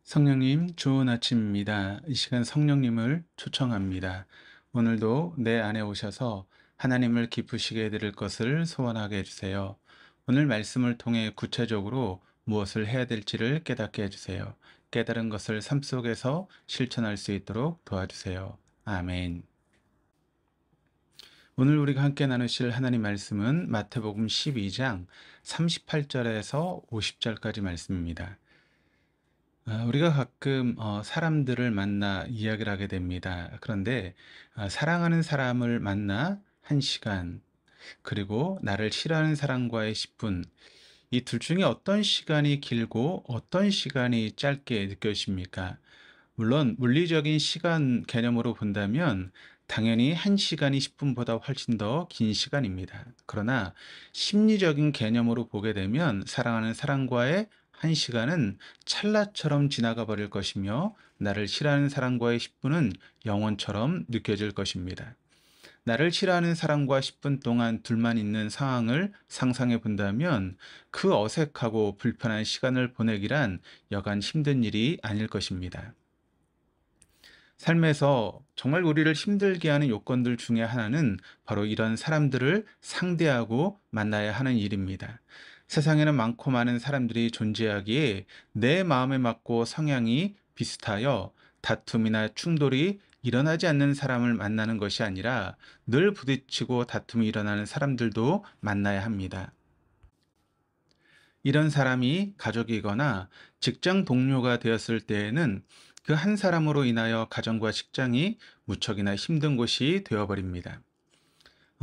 성령님, 좋은 아침입니다. 이 시간 성령님을 초청합니다. 오늘도 내 안에 오셔서 하나님을 기쁘시게 해드릴 것을 소원하게 해주세요. 오늘 말씀을 통해 구체적으로 무엇을 해야 될지를 깨닫게 해주세요. 깨달은 것을 삶 속에서 실천할 수 있도록 도와주세요. 아멘. 오늘 우리가 함께 나누실 하나님 말씀은 마태복음 12장 38절에서 50절까지 말씀입니다. 우리가 가끔 사람들을 만나 이야기를 하게 됩니다. 그런데 사랑하는 사람을 만나 1시간, 그리고 나를 싫어하는 사람과의 10분, 이 둘 중에 어떤 시간이 길고 어떤 시간이 짧게 느껴지십니까? 물론 물리적인 시간 개념으로 본다면 당연히 1시간이 10분보다 훨씬 더 긴 시간입니다. 그러나 심리적인 개념으로 보게 되면 사랑하는 사람과의 1시간은 찰나처럼 지나가 버릴 것이며 나를 싫어하는 사람과의 10분은 영원처럼 느껴질 것입니다. 나를 싫어하는 사람과 10분 동안 둘만 있는 상황을 상상해 본다면 그 어색하고 불편한 시간을 보내기란 여간 힘든 일이 아닐 것입니다. 삶에서 정말 우리를 힘들게 하는 요건들 중에 하나는 바로 이런 사람들을 상대하고 만나야 하는 일입니다. 세상에는 많고 많은 사람들이 존재하기에 내 마음에 맞고 성향이 비슷하여 다툼이나 충돌이 일어나지 않는 사람을 만나는 것이 아니라 늘 부딪히고 다툼이 일어나는 사람들도 만나야 합니다. 이런 사람이 가족이거나 직장 동료가 되었을 때에는 그 한 사람으로 인하여 가정과 직장이 무척이나 힘든 곳이 되어버립니다.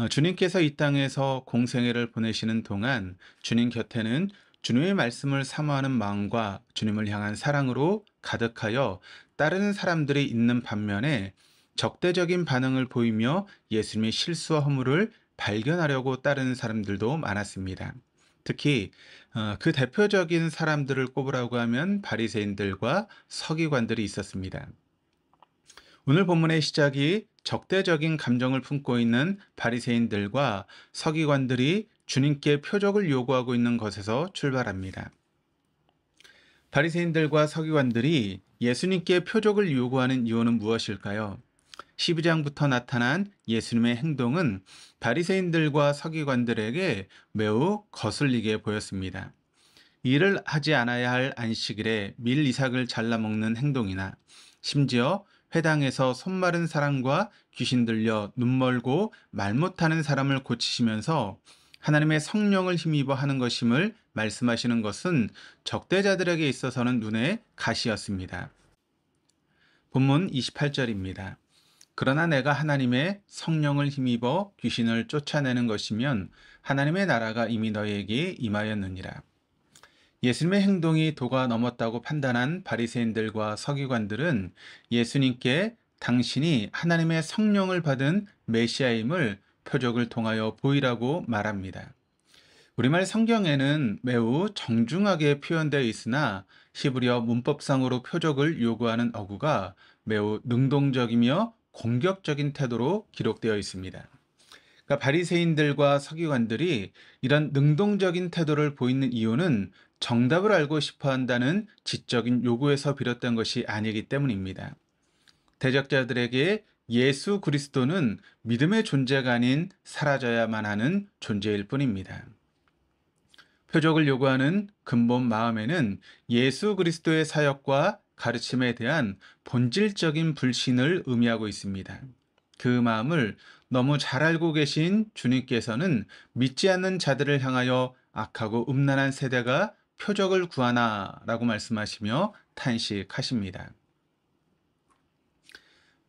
주님께서 이 땅에서 공생애를 보내시는 동안 주님 곁에는 주님의 말씀을 사모하는 마음과 주님을 향한 사랑으로 가득하여 따르는 사람들이 있는 반면에 적대적인 반응을 보이며 예수님의 실수와 허물을 발견하려고 따르는 사람들도 많았습니다. 특히 그 대표적인 사람들을 꼽으라고 하면 바리새인들과 서기관들이 있었습니다. 오늘 본문의 시작이 적대적인 감정을 품고 있는 바리새인들과 서기관들이 주님께 표적을 요구하고 있는 것에서 출발합니다. 바리새인들과 서기관들이 예수님께 표적을 요구하는 이유는 무엇일까요? 12장부터 나타난 예수님의 행동은 바리새인들과 서기관들에게 매우 거슬리게 보였습니다. 일을 하지 않아야 할 안식일에 밀 이삭을 잘라 먹는 행동이나 심지어 회당에서 손 마른 사람과 귀신 들려 눈 멀고 말 못하는 사람을 고치시면서 하나님의 성령을 힘입어 하는 것임을 말씀하시는 것은 적대자들에게 있어서는 눈에 가시였습니다. 본문 28절입니다. 그러나 내가 하나님의 성령을 힘입어 귀신을 쫓아내는 것이면 하나님의 나라가 이미 너희에게 임하였느니라. 예수님의 행동이 도가 넘었다고 판단한 바리새인들과 서기관들은 예수님께 당신이 하나님의 성령을 받은 메시아임을 표적을 통하여 보이라고 말합니다. 우리말 성경에는 매우 정중하게 표현되어 있으나 히브리어 문법상으로 표적을 요구하는 어구가 매우 능동적이며 공격적인 태도로 기록되어 있습니다. 그러니까 바리새인들과 서기관들이 이런 능동적인 태도를 보이는 이유는 정답을 알고 싶어 한다는 지적인 요구에서 비롯된 것이 아니기 때문입니다. 대적자들에게 예수 그리스도는 믿음의 존재가 아닌 사라져야만 하는 존재일 뿐입니다. 표적을 요구하는 근본 마음에는 예수 그리스도의 사역과 가르침에 대한 본질적인 불신을 의미하고 있습니다. 그 마음을 너무 잘 알고 계신 주님께서는 믿지 않는 자들을 향하여 악하고 음란한 세대가 표적을 구하나 라고 말씀하시며 탄식하십니다.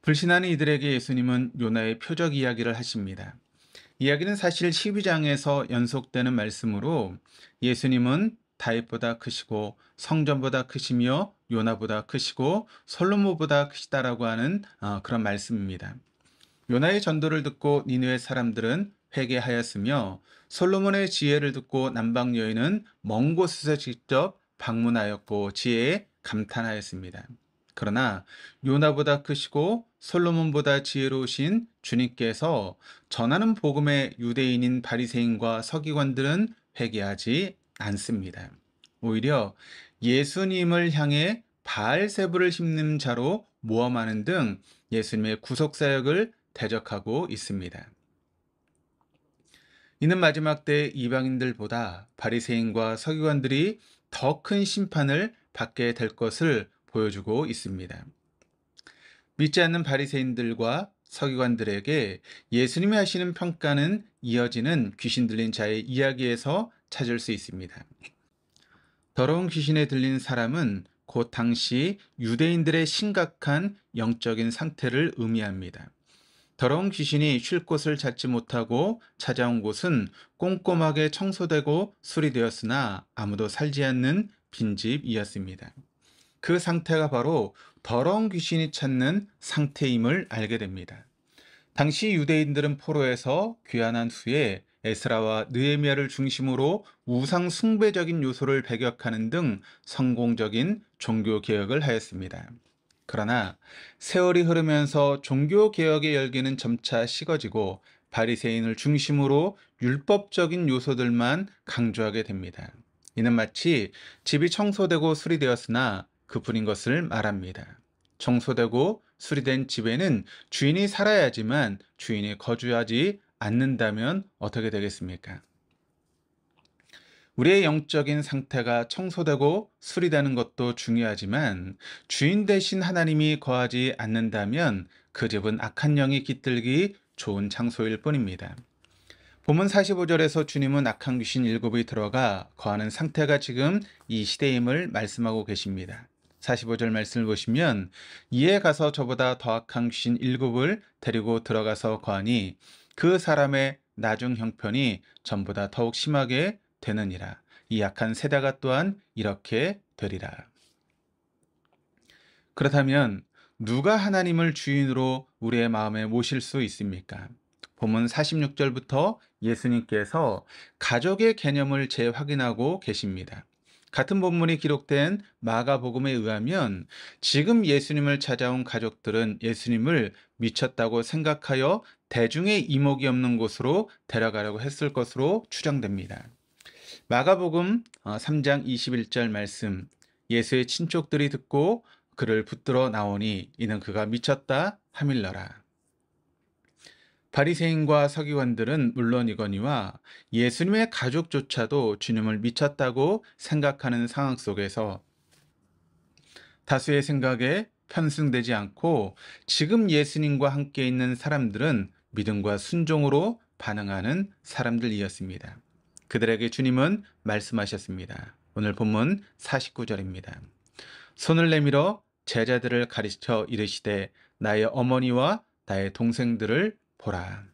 불신하는 이들에게 예수님은 요나의 표적 이야기를 하십니다. 이야기는 사실 12장에서 연속되는 말씀으로 예수님은 다윗보다 크시고 성전보다 크시며 요나보다 크시고 솔로몬보다 크시다라고 하는 그런 말씀입니다. 요나의 전도를 듣고 니느웨 사람들은 회개하였으며 솔로몬의 지혜를 듣고 남방 여인은 먼 곳에서 직접 방문하였고 지혜에 감탄하였습니다. 그러나 요나보다 크시고 솔로몬보다 지혜로우신 주님께서 전하는 복음의 유대인인 바리새인과 서기관들은 회개하지 않습니다. 오히려 예수님을 향해 바알세불을 심는 자로 모험하는 등 예수님의 구속사역을 대적하고 있습니다. 이는 마지막 때 이방인들보다 바리새인과 서기관들이 더 큰 심판을 받게 될 것을 보여주고 있습니다. 믿지 않는 바리새인들과 서기관들에게 예수님이 하시는 평가는 이어지는 귀신 들린 자의 이야기에서 찾을 수 있습니다. 더러운 귀신에 들린 사람은 곧 당시 유대인들의 심각한 영적인 상태를 의미합니다. 더러운 귀신이 쉴 곳을 찾지 못하고 찾아온 곳은 꼼꼼하게 청소되고 수리되었으나 아무도 살지 않는 빈집이었습니다. 그 상태가 바로 더러운 귀신이 찾는 상태임을 알게 됩니다. 당시 유대인들은 포로에서 귀환한 후에 에스라와 느헤미야를 중심으로 우상 숭배적인 요소를 배격하는 등 성공적인 종교 개혁을 하였습니다. 그러나 세월이 흐르면서 종교 개혁의 열기는 점차 식어지고 바리새인을 중심으로 율법적인 요소들만 강조하게 됩니다. 이는 마치 집이 청소되고 수리되었으나 그뿐인 것을 말합니다. 청소되고 수리된 집에는 주인이 살아야지만 주인이 거주하지 않는다면 어떻게 되겠습니까? 우리의 영적인 상태가 청소되고 수리되는 것도 중요하지만 주인 대신 하나님이 거하지 않는다면 그 집은 악한 영이 깃들기 좋은 장소일 뿐입니다. 본문 45절에서 주님은 악한 귀신 7이 들어가 거하는 상태가 지금 이 시대임을 말씀하고 계십니다. 45절 말씀을 보시면 이에 가서 저보다 더 악한 귀신 7을 데리고 들어가서 거하니 그 사람의 나중 형편이 전보다 더욱 심하게 되느니라. 이 악한 세대가 또한 이렇게 되리라. 그렇다면 누가 하나님을 주인으로 우리의 마음에 모실 수 있습니까? 본문 46절부터 예수님께서 가족의 개념을 재확인하고 계십니다. 같은 본문이 기록된 마가복음에 의하면 지금 예수님을 찾아온 가족들은 예수님을 미쳤다고 생각하여 대중의 이목이 없는 곳으로 데려가려고 했을 것으로 추정됩니다. 마가복음 3장 21절 말씀, 예수의 친족들이 듣고 그를 붙들어 나오니 이는 그가 미쳤다 하밀러라. 바리새인과 서기관들은 물론이거니와 예수님의 가족조차도 주님을 미쳤다고 생각하는 상황 속에서 다수의 생각에 편승되지 않고 지금 예수님과 함께 있는 사람들은 믿음과 순종으로 반응하는 사람들이었습니다. 그들에게 주님은 말씀하셨습니다. 오늘 본문 49절입니다. 손을 내밀어 제자들을 가르쳐 이르시되 나의 어머니와 나의 동생들을 보라.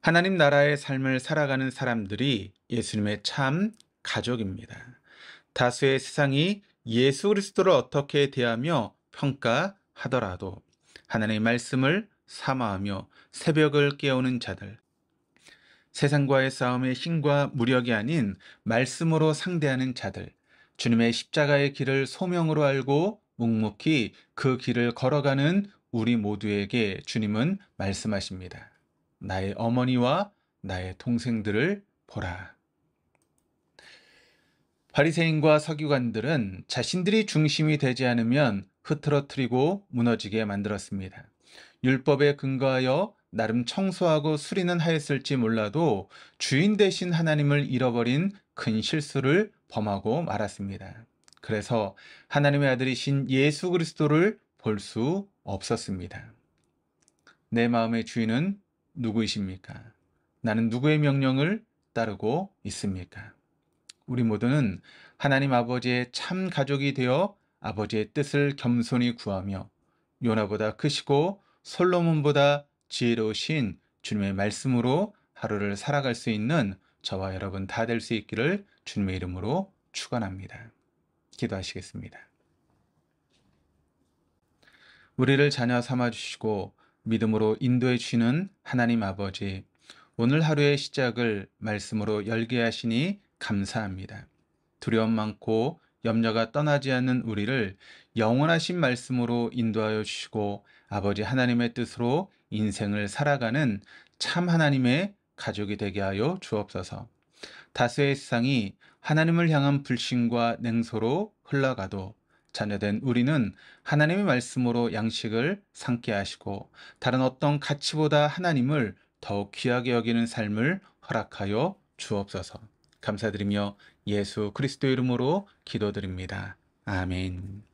하나님 나라의 삶을 살아가는 사람들이 예수님의 참 가족입니다. 다수의 세상이 예수 그리스도를 어떻게 대하며 평가하더라도 하나님의 말씀을 사모하며 새벽을 깨우는 자들, 세상과의 싸움의 힘과 무력이 아닌 말씀으로 상대하는 자들, 주님의 십자가의 길을 소명으로 알고 묵묵히 그 길을 걸어가는 우리 모두에게 주님은 말씀하십니다. 나의 어머니와 나의 동생들을 보라. 바리새인과 서기관들은 자신들이 중심이 되지 않으면 흐트러뜨리고 무너지게 만들었습니다. 율법에 근거하여 나름 청소하고 수리는 하였을지 몰라도 주인 대신 하나님을 잃어버린 큰 실수를 범하고 말았습니다. 그래서 하나님의 아들이신 예수 그리스도를 볼 수 없었습니다. 내 마음의 주인은 누구이십니까? 나는 누구의 명령을 따르고 있습니까? 우리 모두는 하나님 아버지의 참 가족이 되어 아버지의 뜻을 겸손히 구하며 요나보다 크시고 솔로몬보다 지혜로우신 주님의 말씀으로 하루를 살아갈 수 있는 저와 여러분 다 될 수 있기를 주님의 이름으로 축원합니다. 기도하시겠습니다. 우리를 자녀 삼아 주시고 믿음으로 인도해 주시는 하나님 아버지, 오늘 하루의 시작을 말씀으로 열게 하시니 감사합니다. 두려움 많고 염려가 떠나지 않는 우리를 영원하신 말씀으로 인도하여 주시고 아버지 하나님의 뜻으로 인생을 살아가는 참 하나님의 가족이 되게 하여 주옵소서. 다수의 세상이 하나님을 향한 불신과 냉소로 흘러가도 자녀된 우리는 하나님의 말씀으로 양식을 삼게 하시고 다른 어떤 가치보다 하나님을 더욱 귀하게 여기는 삶을 허락하여 주옵소서. 감사드리며 예수 그리스도 이름으로 기도드립니다. 아멘.